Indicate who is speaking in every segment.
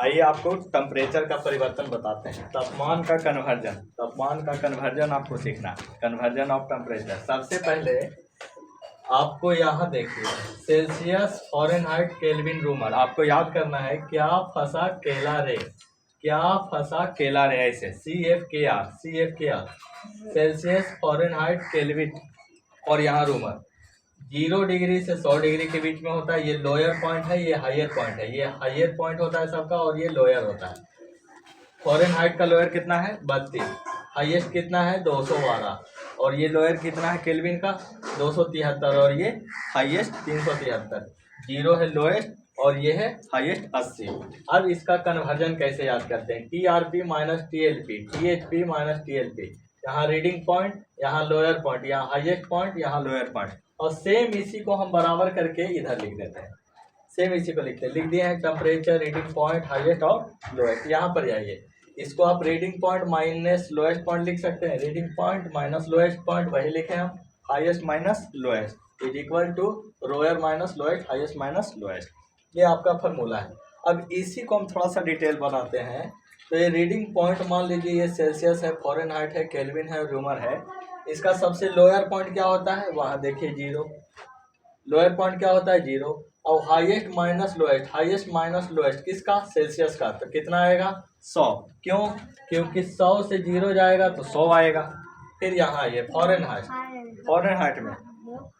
Speaker 1: आइए आपको टेम्परेचर का परिवर्तन बताते हैं। तापमान का कन्वर्जन आपको सीखना है। Conversion of temperature. सबसे पहले आपको यहाँ देखिए सेल्सियस, फ़ारेनहाइट, केल्विन, रूमर। आपको याद करना है क्या फंसा केला रे, क्या फंसा केला रे, ऐसे CFKR सेल्सियस, फ़ारेनहाइट, केल्विन और यहाँ रूमर। 0 डिग्री से 100 डिग्री के बीच में होता है। ये लोअर पॉइंट है, ये हायर पॉइंट है। ये हायर पॉइंट होता है सबका और ये लोअर होता है। फ़ारेनहाइट का लोअर कितना है 32, हाईएस्ट कितना है 212 और ये लोअर कितना है केल्विन का 273 और ये हाईएस्ट 373। 0 है लोएस्ट और ये है हाईएस्ट 80। अब इसका कन्वर्जन कैसे याद करते हैं? TRP minus TLP, THP minus TLP। यहाँ रीडिंग पॉइंट, यहाँ लोअर पॉइंट, यहाँ हाईएस्ट पॉइंट, यहाँ लोअर पॉइंट। और सेम इसी को हम बराबर करके इधर लिख देते हैं। सेम इसी को लिखते हैं। लिख दिए हैं टेम्परेचर, रीडिंग पॉइंट, हाईएस्ट और लोएस्ट। यहाँ पर जाइए, इसको आप reading point minus lowest point लिख सकते हैं। Reading point minus lowest point वही लिखे हम। Highest minus lowest is equal to lower minus lowest, highest minus lowest. ये आपका फॉर्मूला है। अब इसी को हम थोड़ा सा डिटेल बनाते हैं। तो ये रीडिंग पॉइंट मान लीजिए ये सेल्सियस है, फ़ारेनहाइट है, केल्विन है, रूमर है। इसका सबसे लोअर पॉइंट क्या होता है? वहाँ देखिए 0। लोअर पॉइंट क्या होता है? 0। और highest minus lowest, highest minus lowest किसका? सेल्सियस का। तो कितना आएगा? 100। क्यों? क्योंकि 100 से 0 जाएगा तो 100 आएगा। फिर यहाँ आइए फ़ारेनहाइट। फ़ारेनहाइट में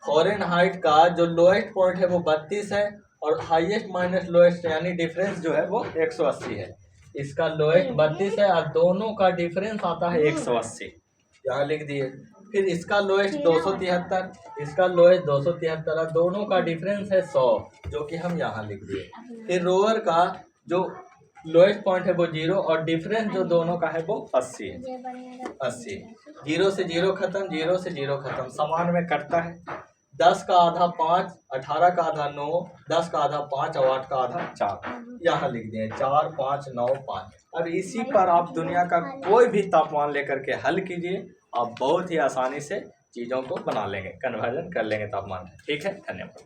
Speaker 1: फ़ारेनहाइट का जो लोएस्ट पॉइंट है वो 32 है और हाईएस्ट माइनस लोएस्ट यानी डिफरेंस जो है वो 180 है। इसका लोएस्ट 32 है और दोनों का डिफरेंस आता है 180। यहाँ लिख दिए। फिर इसका लोएस्ट 273, इसका लोएस्ट 273 और दोनों का डिफरेंस है 100, जो कि हम यहाँ लिख दिए। फिर रोअर का जो लोएस्ट पॉइंट है वो 0 और डिफरेंस जो दोनों का है वो 80 है। 80। 0 से 0 खत्म, 0 से 0 खत्म, समान में कटता है। 10 का आधा 5, 18 का आधा 9, 10 का आधा 5 और 8 का आधा 4। यहाँ लिख दिए 4, 5, 9, 5। अब इसी पर आप दुनिया का कोई भी तापमान लेकर के हल कीजिए, आप बहुत ही आसानी से चीज़ों को बना लेंगे, कन्वर्जन कर लेंगे तापमान। ठीक है, धन्यवाद।